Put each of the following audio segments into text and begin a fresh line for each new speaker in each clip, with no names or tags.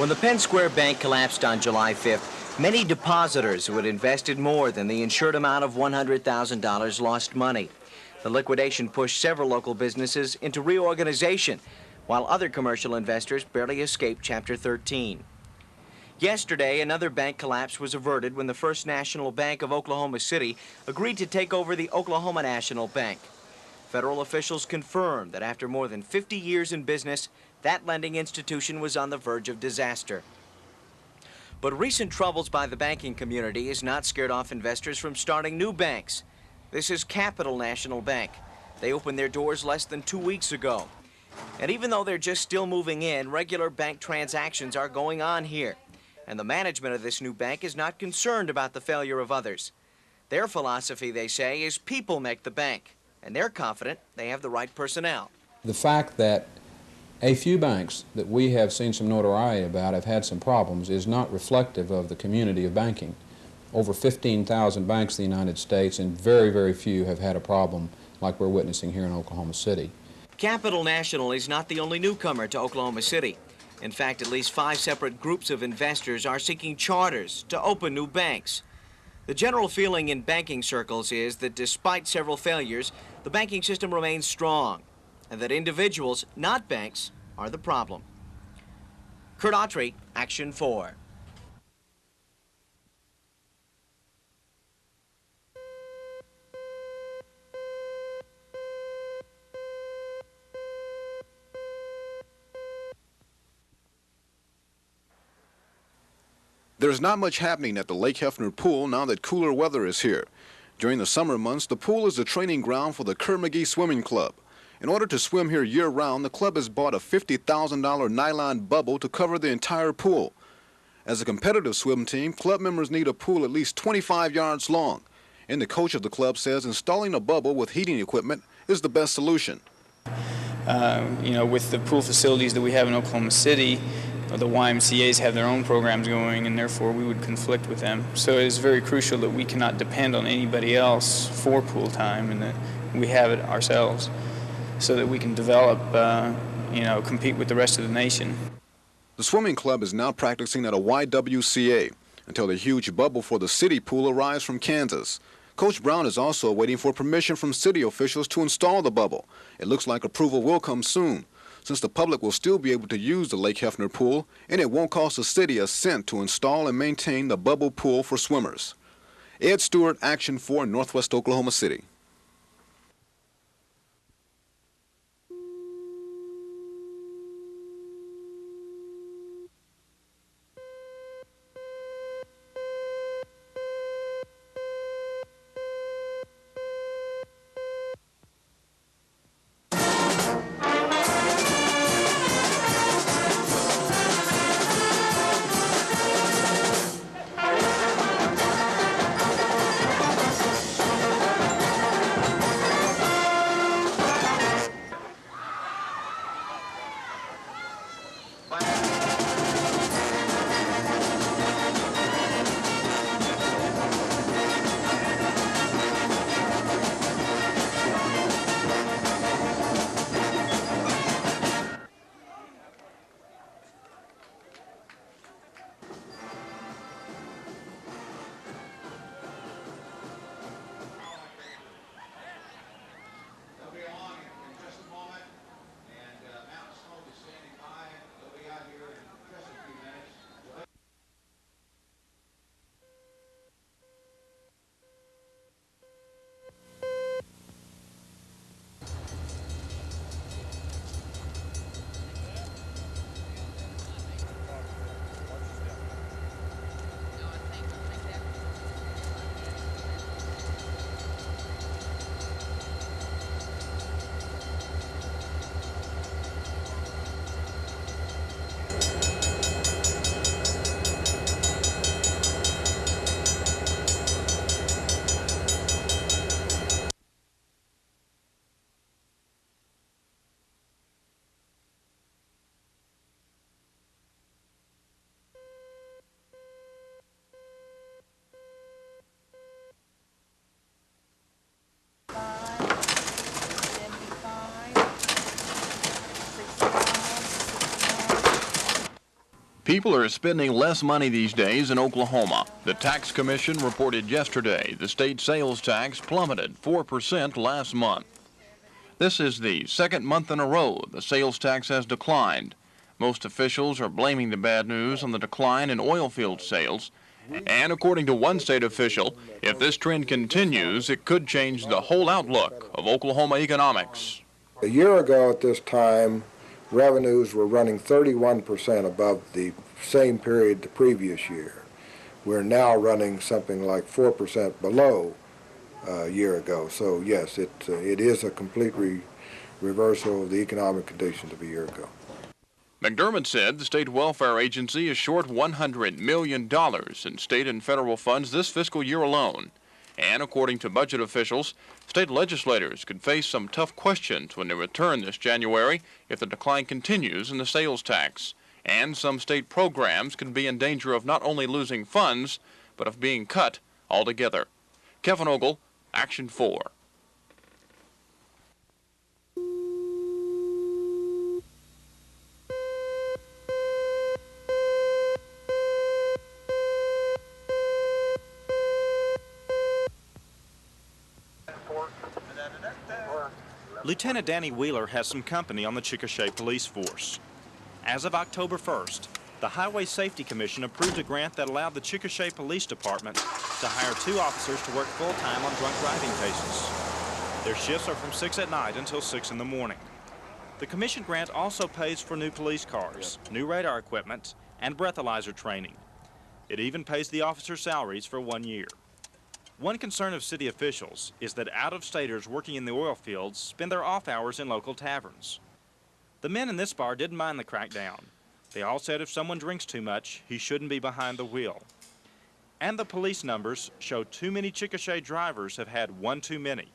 When the Penn Square Bank collapsed on July 5th, many depositors who had invested more than the insured amount of $100,000 lost money. The liquidation pushed several local businesses into reorganization, while other commercial investors barely escaped Chapter 13. Yesterday, another bank collapse was averted when the First National Bank of Oklahoma City agreed to take over the Oklahoma National Bank. Federal officials confirmed that after more than 50 years in business, that lending institution was on the verge of disaster. But recent troubles by the banking community has not scared off investors from starting new banks. This is Capital National Bank. They opened their doors less than 2 weeks ago. And even though they're just still moving in, regular bank transactions are going on here. And the management of this new bank is not concerned about the failure of others. Their philosophy, they say, is people make the bank. And they're confident they have the right personnel.
The fact that a few banks that we have seen some notoriety about have had some problems is not reflective of the community of banking. Over 15,000 banks in the United States, and very, very few have had a problem like we're witnessing here in Oklahoma City.
Capital National is not the only newcomer to Oklahoma City. In fact, at least 5 separate groups of investors are seeking charters to open new banks. The general feeling in banking circles is that despite several failures, the banking system remains strong, and that individuals, not banks, are the problem. Kurt Autry, Action 4.
There's not much happening at the Lake Hefner pool now that cooler weather is here. During the summer months, the pool is the training ground for the Kerr McGee Swimming Club. In order to swim here year-round, the club has bought a $50,000 nylon bubble to cover the entire pool. As a competitive swim team, club members need a pool at least 25 yards long, and the coach of the club says installing a bubble with heating equipment is the best solution.
With the pool facilities that we have in Oklahoma City, the YMCAs have their own programs going, and therefore we would conflict with them. So it is very crucial that we cannot depend on anybody else for pool time, and that we have it ourselves, so that we can develop, compete with the rest of the nation.
The swimming club is now practicing at a YWCA until the huge bubble for the city pool arrives from Kansas. Coach Brown is also waiting for permission from city officials to install the bubble. It looks like approval will come soon, since the public will still be able to use the Lake Hefner pool, and it won't cost the city a cent to install and maintain the bubble pool for swimmers. Ed Stewart, Action 4, Northwest Oklahoma City.
People are spending less money these days in Oklahoma. The Tax Commission reported yesterday the state sales tax plummeted 4% last month. This is the second month in a row the sales tax has declined. Most officials are blaming the bad news on the decline in oil field sales. And according to one state official, if this trend continues, it could change the whole outlook of Oklahoma economics.
A year ago at this time, revenues were running 31% above the same period the previous year. We're now running something like 4% below a year ago. So yes, it is a complete reversal of the economic conditions of a year ago.
McDermott said the state welfare agency is short $100 million in state and federal funds this fiscal year alone. And according to budget officials, state legislators could face some tough questions when they return this January if the decline continues in the sales tax. And some state programs could be in danger of not only losing funds, but of being cut altogether. Kevin Ogle, Action 4.
Lieutenant Danny Wheeler has some company on the Chickasha police force. As of October 1st, the Highway Safety Commission approved a grant that allowed the Chickasha Police Department to hire 2 officers to work full-time on drunk driving cases. Their shifts are from 6 at night until 6 in the morning. The commission grant also pays for new police cars, new radar equipment, and breathalyzer training. It even pays the officers' salaries for 1 year. One concern of city officials is that out-of-staters working in the oil fields spend their off hours in local taverns. The men in this bar didn't mind the crackdown. They all said if someone drinks too much, he shouldn't be behind the wheel. And the police numbers show too many Chickasha drivers have had one too many.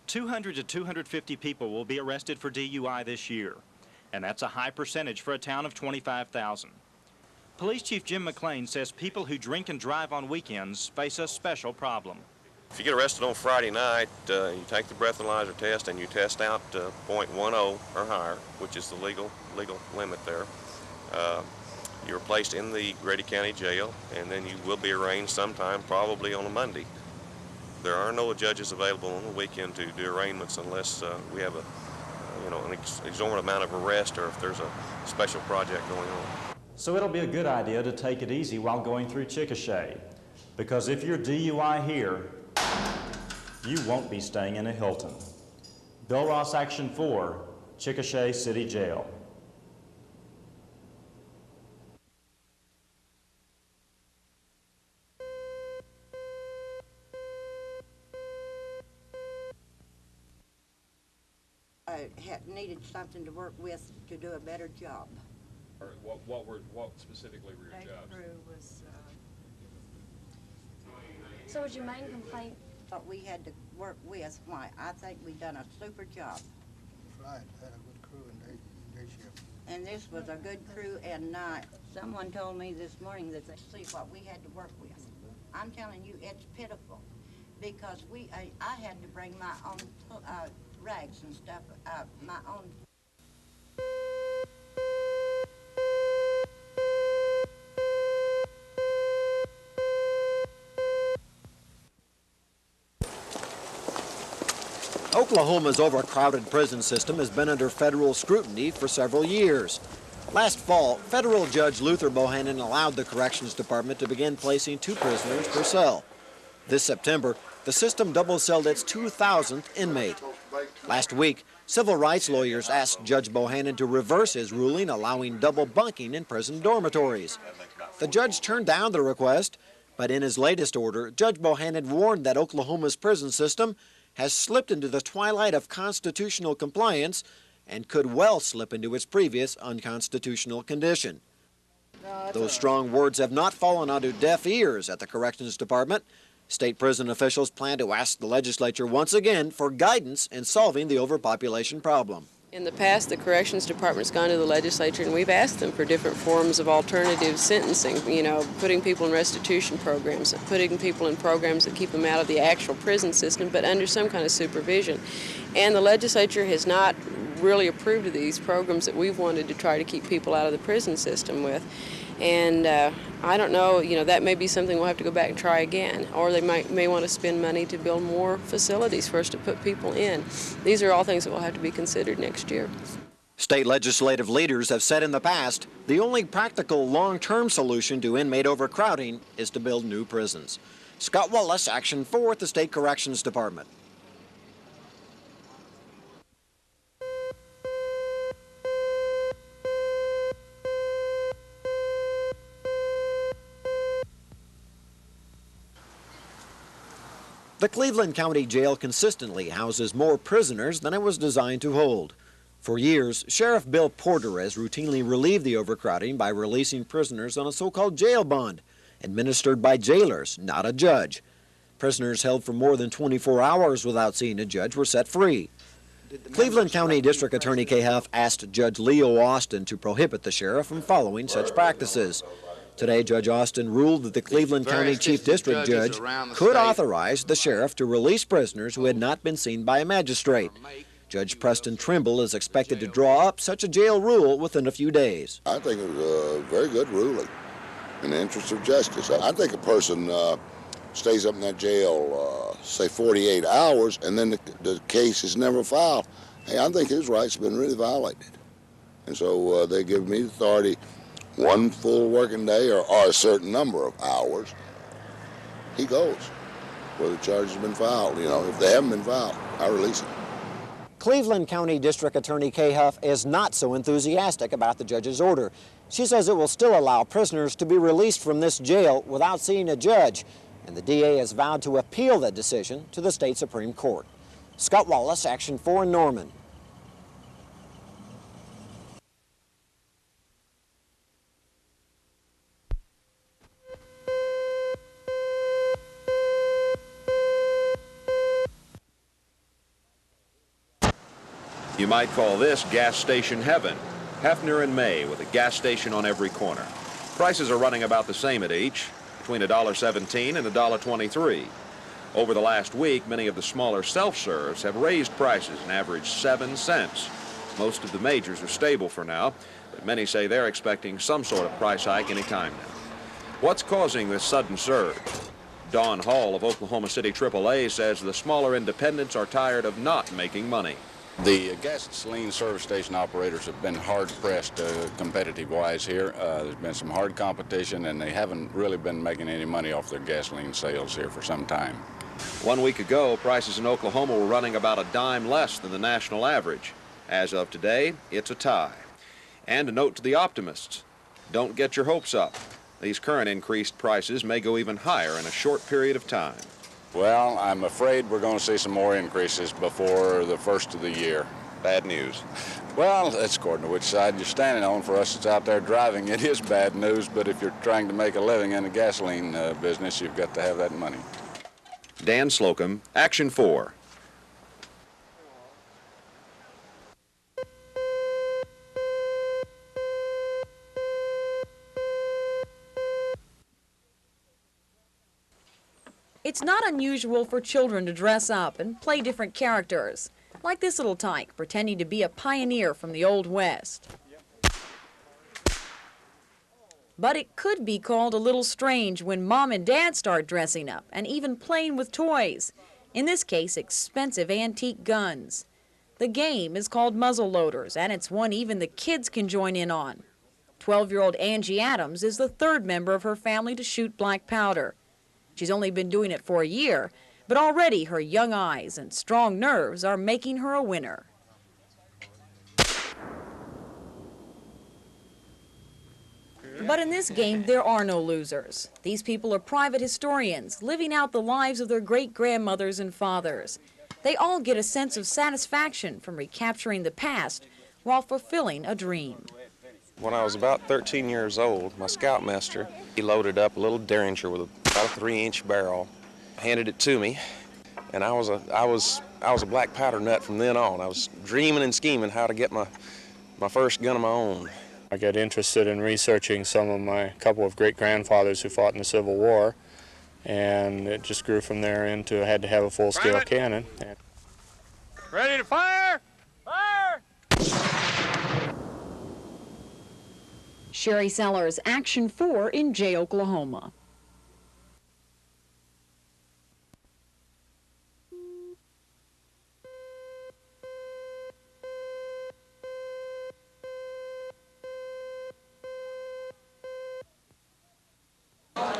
200 to 250 people will be arrested for DUI this year, and that's a high percentage for a town of 25,000. Police Chief Jim McLean says people who drink and drive on weekends face a special problem.
If you get arrested on Friday night, you take the breathalyzer test and you test out .10 or higher, which is the legal limit there. You're placed in the Grady County Jail, and then you will be arraigned sometime, probably on a Monday. There are no judges available on the weekend to do arraignments unless we have an exorbitant amount of arrest or if there's a special project going on.
So it'll be a good idea to take it easy while going through Chickasha, because if you're DUI here, you won't be staying in a Hilton. Bill Ross, Action 4, Chickasha City Jail.
I needed something to work with to do a better job.
What specifically were your jobs?
Crew was,
So was your main complaint?
what we had to work with. Why, I think we done a super job.
Right, had a good crew in day shift.
And this was a good crew and night. Someone told me this morning that they see what we had to work with. I'm telling you, it's pitiful because I had to bring my own rags and stuff, my own.
Oklahoma's overcrowded prison system has been under federal scrutiny for several years. Last fall, federal Judge Luther Bohannon allowed the Corrections Department to begin placing 2 prisoners per cell. This September, the system double-celled its 2,000th inmate. Last week, civil rights lawyers asked Judge Bohannon to reverse his ruling allowing double bunking in prison dormitories. The judge turned down the request, but in his latest order, Judge Bohannon warned that Oklahoma's prison system has slipped into the twilight of constitutional compliance and could well slip into its previous unconstitutional condition. Those strong words have not fallen onto deaf ears at the Corrections Department. State prison officials plan to ask the legislature once again for guidance in solving the overpopulation problem.
In the past, the Corrections Department's gone to the legislature and we've asked them for different forms of alternative sentencing, putting people in restitution programs, putting people in programs that keep them out of the actual prison system, but under some kind of supervision. And the legislature has not really approved of these programs that we've wanted to try to keep people out of the prison system with. And I don't know, you know, that may be something we'll have to go back and try again. Or they may want to spend money to build more facilities for us to put people in. These are all things that will have to be considered next year.
State legislative leaders have said in the past the only practical long-term solution to inmate overcrowding is to build new prisons. Scott Wallace, Action 4 at the State Corrections Department. The Cleveland County Jail consistently houses more prisoners than it was designed to hold. For years, Sheriff Bill Porter has routinely relieved the overcrowding by releasing prisoners on a so-called jail bond, administered by jailers, not a judge. Prisoners held for more than 24 hours without seeing a judge were set free. Cleveland County District Attorney Kay Huff asked Judge Leo Austin to prohibit the sheriff from following such practices. Today, Judge Austin ruled that the Cleveland County Chief District Judge could authorize the sheriff to release prisoners who had not been seen by a magistrate. Judge Preston Trimble is expected to draw up such a jail rule within a few days.
I think it was a very good ruling in the interest of justice. I think a person stays up in that jail, say 48 hours, and then the case is never filed. Hey, I think his rights have been really violated. And so they give me the authority one full working day or a certain number of hours, he goes where the charge has been filed. You know, if they haven't been filed, I release him.
Cleveland County District Attorney Kay Huff is not so enthusiastic about the judge's order. She says it will still allow prisoners to be released from this jail without seeing a judge, and the DA has vowed to appeal that decision to the state Supreme Court. Scott Wallace, Action 4 in Norman.
You might call this gas station heaven. Hefner and May with a gas station on every corner. Prices are running about the same at each, between $1.17 and $1.23. Over the last week, many of the smaller self-serves have raised prices an average 7 cents. Most of the majors are stable for now, but many say they're expecting some sort of price hike any time now. What's causing this sudden surge? Don Hall of Oklahoma City AAA says the smaller independents are tired of not making money.
The gasoline service station operators have been hard-pressed competitive-wise here. There's been some hard competition, and they haven't really been making any money off their gasoline sales here for some time.
1 week ago, prices in Oklahoma were running about a dime less than the national average. As of today, it's a tie. And a note to the optimists, don't get your hopes up. These current increased prices may go even higher in a short period of time.
Well, I'm afraid we're going to see some more increases before the first of the year.
Bad news.
Well, that's according to which side you're standing on. For us that's out there driving, it is bad news, but if you're trying to make a living in the gasoline business, you've got to have that money.
Dan Slocum, Action 4.
It's not unusual for children to dress up and play different characters, like this little tyke pretending to be a pioneer from the Old West. But it could be called a little strange when Mom and Dad start dressing up and even playing with toys, in this case expensive antique guns. The game is called muzzle loaders, and it's one even the kids can join in on. 12-year-old Angie Adams is the third member of her family to shoot black powder. She's only been doing it for a year, but already her young eyes and strong nerves are making her a winner. But in this game, there are no losers. These people are private historians, living out the lives of their great-grandmothers and fathers. They all get a sense of satisfaction from recapturing the past while fulfilling a dream.
When I was about 13 years old, my scoutmaster, he loaded up a little Derringer with about a 3-inch barrel, handed it to me, and I was a black powder nut from then on. I was dreaming and scheming how to get my first gun of my own.
I got interested in researching some of my couple of great-grandfathers who fought in the Civil War, and it just grew from there into I had to have a full-scale cannon.
Ready to fire? Fire!
Sherry Sellers, Action 4 in Jay, Oklahoma.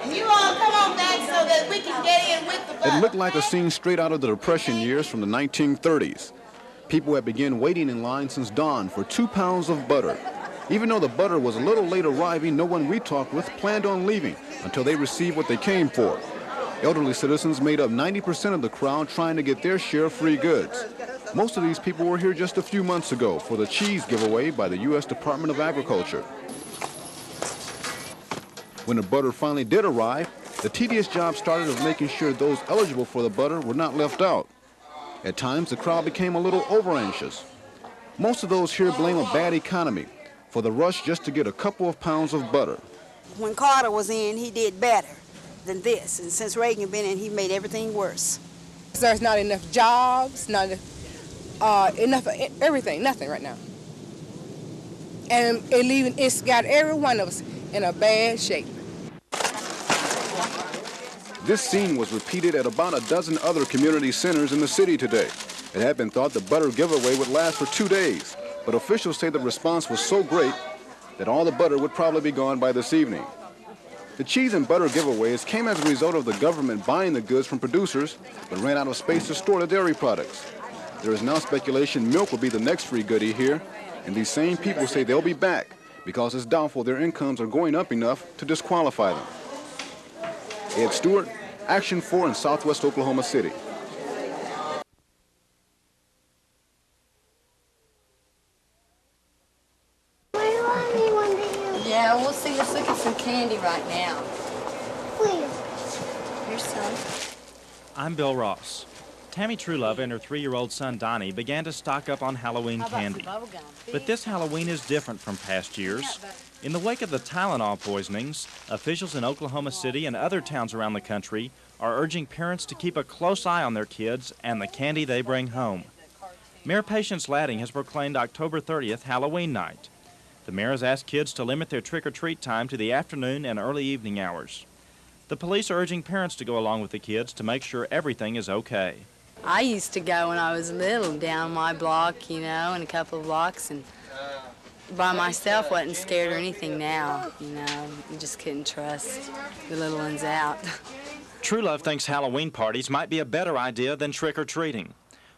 You all come on back so that we can get in with the bus.
It looked like a scene straight out of the Depression years from the 1930s. People had begun waiting in line since dawn for 2 pounds of butter. Even though the butter was a little late arriving, no one we talked with planned on leaving until they received what they came for. Elderly citizens made up 90% of the crowd trying to get their share of free goods. Most of these people were here just a few months ago for the cheese giveaway by the U.S. Department of Agriculture. When the butter finally did arrive, the tedious job started of making sure those eligible for the butter were not left out. At times, the crowd became a little over-anxious. Most of those here blame a bad economy for the rush just to get a couple of pounds of butter.
When Carter was in, he did better than this, and since Reagan been in, he made everything worse.
There's not enough jobs, not enough everything, nothing right now. And it's got every one of us in a bad shape.
This scene was repeated at about a dozen other community centers in the city today. It had been thought the butter giveaway would last for 2 days, but officials say the response was so great that all the butter would probably be gone by this evening. The cheese and butter giveaways came as a result of the government buying the goods from producers, but ran out of space to store the dairy products. There is now speculation milk will be the next free goodie here, and these same people say they'll be back because it's doubtful their incomes are going up enough to disqualify them. Ed Stewart, Action 4 in Southwest Oklahoma City.
Yeah, we'll see. Let's look at some candy right now. Here's some.
I'm Bill Ross. Tammy Truelove and her 3-year-old son Donnie began to stock up on Halloween candy. But this Halloween is different from past years. In the wake of the Tylenol poisonings, officials in Oklahoma City and other towns around the country are urging parents to keep a close eye on their kids and the candy they bring home. Mayor Patience Ladding has proclaimed October 30th Halloween night. The mayor has asked kids to limit their trick-or-treat time to the afternoon and early evening hours. The police are urging parents to go along with the kids to make sure everything is okay.
I used to go when I was little down my block, you know, and a couple of blocks, and by myself wasn't scared or anything now, you know. You just couldn't trust the little ones out.
Truelove thinks Halloween parties might be a better idea than trick-or-treating.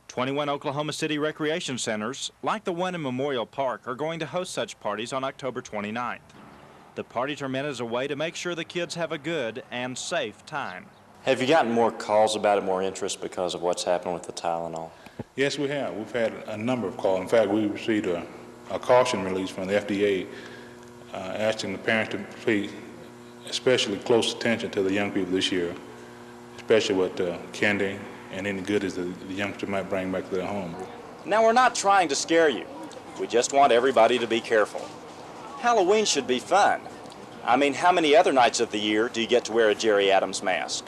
21 Oklahoma City recreation centers, like the one in Memorial Park, are going to host such parties on October 29th. The parties are meant as a way to make sure the kids have a good and safe time.
Have you gotten more calls about it, more interest because of what's happened with the Tylenol?
Yes, we have. We've had a number of calls. In fact, we received a caution release from the FDA asking the parents to pay especially close attention to the young people this year, especially with candy and any goodies that the youngster might bring back to their home.
Now, we're not trying to scare you. We just want everybody to be careful. Halloween should be fun. I mean, how many other nights of the year do you get to wear a Jerry Adams mask?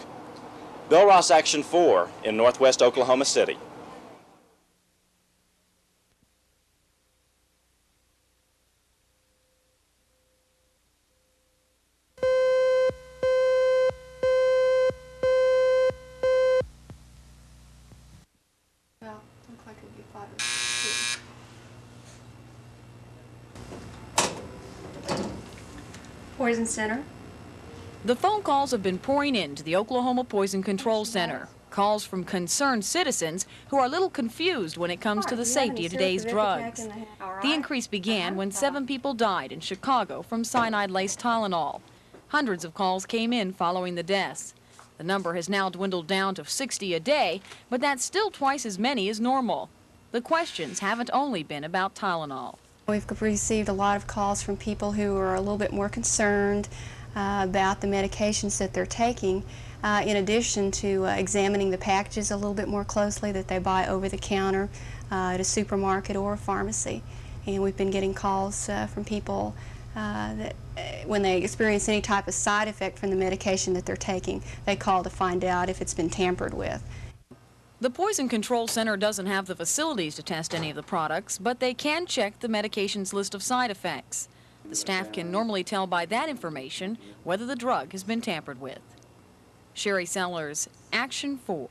Bill Ross, Action 4 in Northwest Oklahoma City.
Well, looks like it'd be 5 or 6. Poison Center.
The phone calls have been pouring into the Oklahoma Poison Control Center. Calls from concerned citizens who are a little confused when it comes to the safety of today's drugs. The increase began when 7 people died in Chicago from cyanide-laced Tylenol. Hundreds of calls came in following the deaths. The number has now dwindled down to 60 a day, but that's still twice as many as normal. The questions haven't only been about Tylenol.
We've received a lot of calls from people who are a little bit more concerned about the medications that they're taking, in addition to examining the packages a little bit more closely that they buy over the counter at a supermarket or a pharmacy. And we've been getting calls from people that when they experience any type of side effect from the medication that they're taking, they call to find out if it's been tampered with.
The Poison Control Center doesn't have the facilities to test any of the products, but they can check the medication's list of side effects. The staff can normally tell by that information whether the drug has been tampered with. Sherry Sellers, Action 4.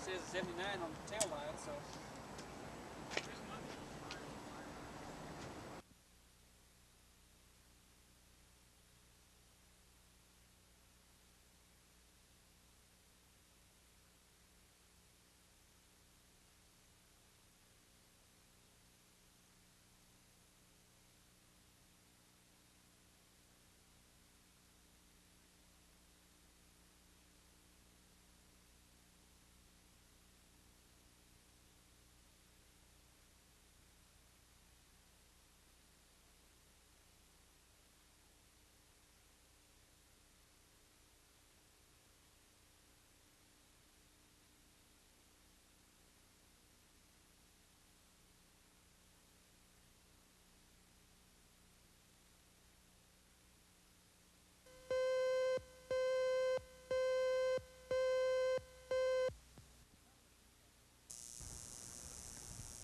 It says 79 on the tail light, so.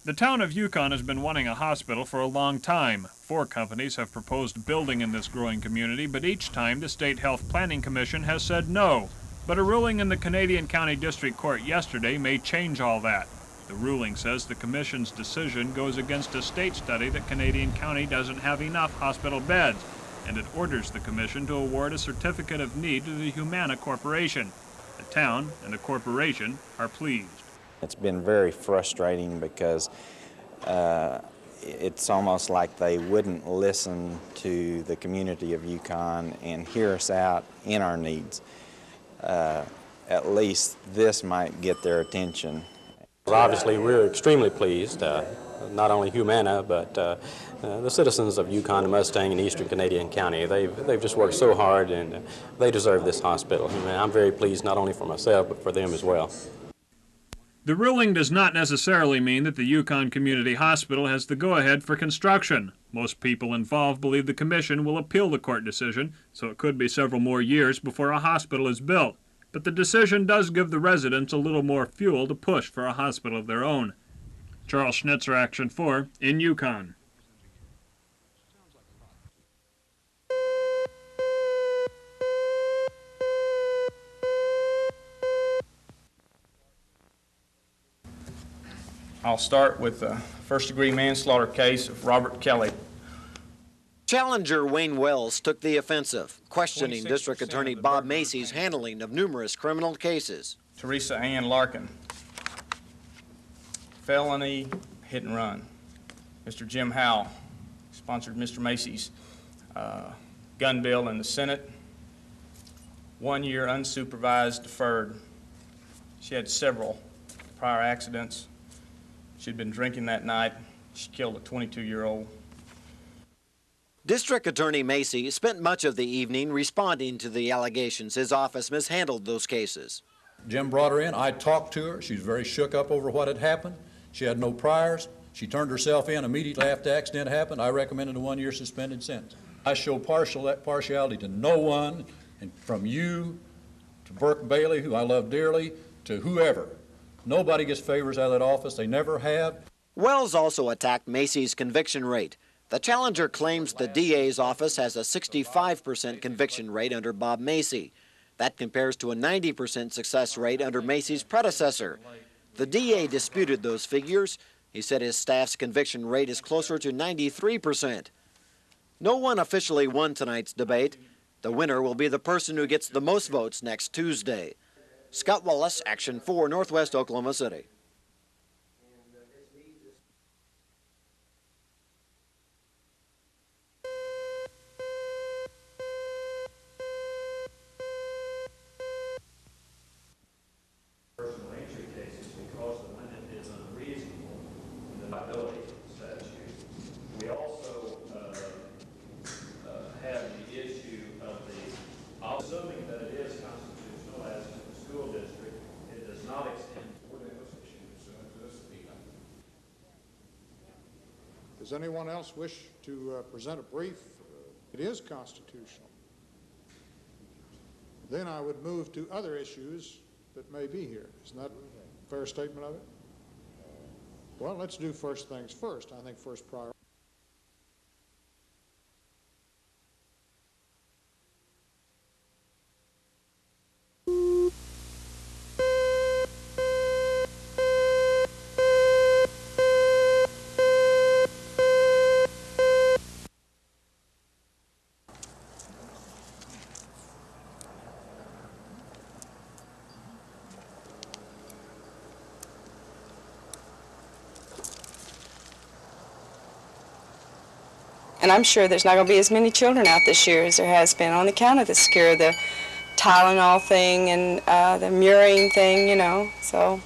The town of Yukon has been wanting a hospital for a long time. 4 companies have proposed building in this growing community, but each time the State Health Planning Commission has said no. But a ruling in the Canadian County District Court yesterday may change all that. The ruling says the Commission's decision goes against a state study that Canadian County doesn't have enough hospital beds, and it orders the Commission to award a certificate of need to the Humana Corporation. The town and the corporation are pleased.
It's been very frustrating because it's almost like they wouldn't listen to the community of Yukon and hear us out in our needs. At least this might get their attention.
Obviously, we're extremely pleased, not only Humana, but the citizens of Yukon, Mustang, and Eastern Canadian County. They've just worked so hard, and they deserve this hospital. And I'm very pleased not only for myself, but for them as well.
The ruling does not necessarily mean that the Yukon Community Hospital has the go-ahead for construction. Most people involved believe the Commission will appeal the court decision, so it could be several more years before a hospital is built. But the decision does give the residents a little more fuel to push for a hospital of their own. Charles Schnitzer, Action 4, in Yukon.
I'll start with the first-degree manslaughter case of Robert Kelly.
Challenger Wayne Wells took the offensive, questioning District Attorney Bob Macy's handling of numerous criminal cases.
Teresa Ann Larkin. Felony hit and run. Mr. Jim Howell sponsored Mr. Macy's gun bill in the Senate. 1 year unsupervised deferred. She had several prior accidents. She'd been drinking that night. She killed a 22-year-old.
District Attorney Macy spent much of the evening responding to the allegations his office mishandled those cases.
Jim brought her in. I talked to her. She was very shook up over what had happened. She had no priors. She turned herself in immediately after the accident happened. I recommended a 1-year suspended sentence. I show partiality to no one, and from you to Burke Bailey, who I love dearly, to whoever. Nobody gets favors out of that office. They never have.
Wells also attacked Macy's conviction rate. The challenger claims the DA's office has a 65% conviction rate under Bob Macy. That compares to a 90% success rate under Macy's predecessor. The DA disputed those figures. He said his staff's conviction rate is closer to 93%. No one officially won tonight's debate. The winner will be the person who gets the most votes next Tuesday. Scott Wallace, Action 4, Northwest Oklahoma City.
Personal injury cases, because the limit is unreasonable in the liability statute. We also have the issue of the, assuming that it is constitutional as to the school district, it does not extend to those issues.
Does anyone else wish to present a brief? It is constitutional. Then I would move to other issues that may be here. Isn't that a fair statement of it? Well, let's do first things first. I think first priority.
And I'm sure there's not going to be as many children out this year as there has been on account of the scare, the Tylenol thing and the murine thing, you know. So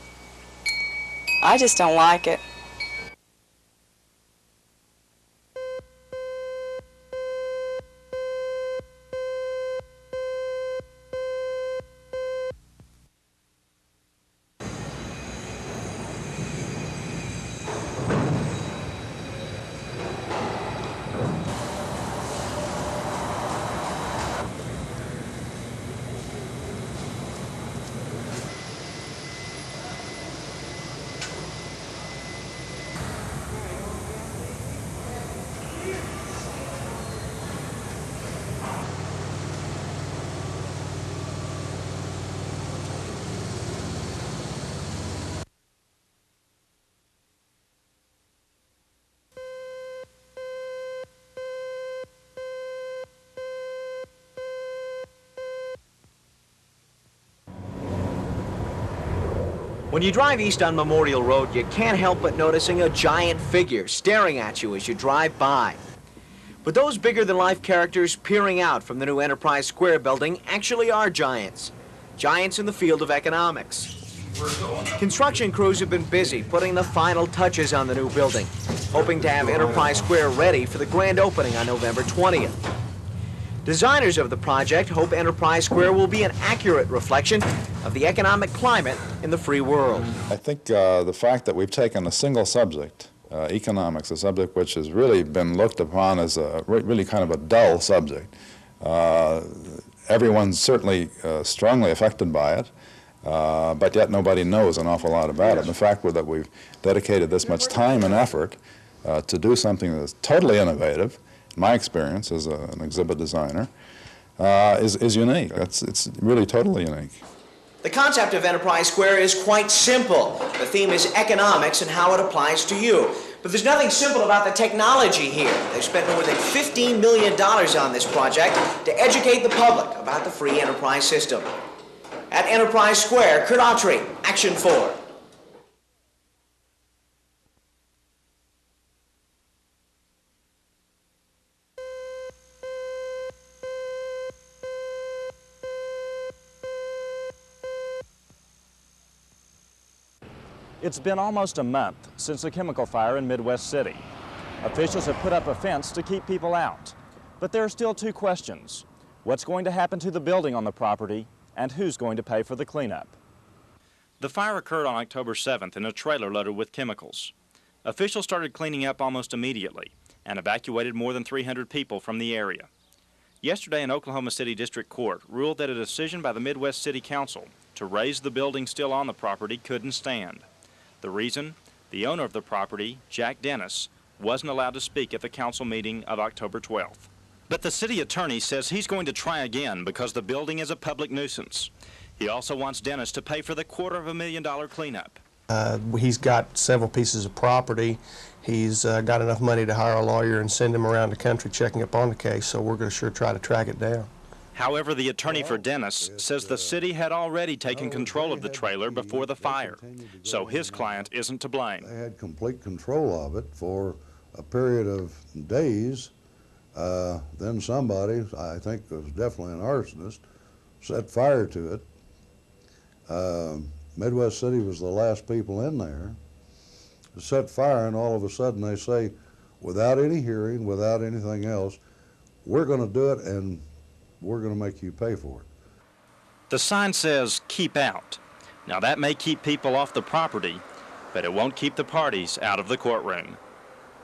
I just don't like it.
When you drive east on Memorial Road, you can't help but noticing a giant figure staring at you as you drive by. But those bigger-than-life characters peering out from the new Enterprise Square building actually are giants. Giants in the field of economics. Construction crews have been busy putting the final touches on the new building, hoping to have Enterprise Square ready for the grand opening on November 20th. Designers of the project hope Enterprise Square will be an accurate reflection of the economic climate in the free world.
I think the fact that we've taken a single subject, economics, a subject which has really been looked upon as a really kind of a dull subject. Everyone's certainly strongly affected by it, but yet nobody knows an awful lot about it. And the fact that we've dedicated this much time and effort to do something that's totally innovative, my experience as an exhibit designer, is unique. It's really totally unique.
The concept of Enterprise Square is quite simple. The theme is economics and how it applies to you. But there's nothing simple about the technology here. They've spent more than $15 million on this project to educate the public about the free enterprise system. At Enterprise Square, Kurt Autry, Action 4.
It's been almost a month since the chemical fire in Midwest City. Officials have put up a fence to keep people out. But there are still two questions. What's going to happen to the building on the property, and who's going to pay for the cleanup?
The fire occurred on October 7th in a trailer loaded with chemicals. Officials started cleaning up almost immediately and evacuated more than 300 people from the area. Yesterday, an Oklahoma City District Court ruled that a decision by the Midwest City Council to raise the building still on the property couldn't stand. The reason? The owner of the property, Jack Dennis, wasn't allowed to speak at the council meeting of October 12th. But the city attorney says he's going to try again because the building is a public nuisance. He also wants Dennis to pay for the $250,000 cleanup.
He's got several pieces of property. He's got enough money to hire a lawyer and send him around the country checking up on the case, so we're going to sure try to track it down.
However, the attorney for Dennis says the city had already taken control of the trailer before the fire, so his client isn't to blame.
They had complete control of it for a period of days. Then somebody, I think it was definitely an arsonist, set fire to it. Midwest City was the last people in there to set fire, and all of a sudden they say, without any hearing, without anything else, we're going to do it and we're going to make you pay for it.
The sign says, "Keep out." Now that may keep people off the property, but it won't keep the parties out of the courtroom.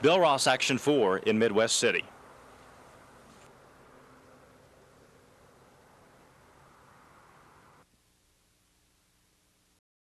Bill Ross, Action 4 in Midwest City.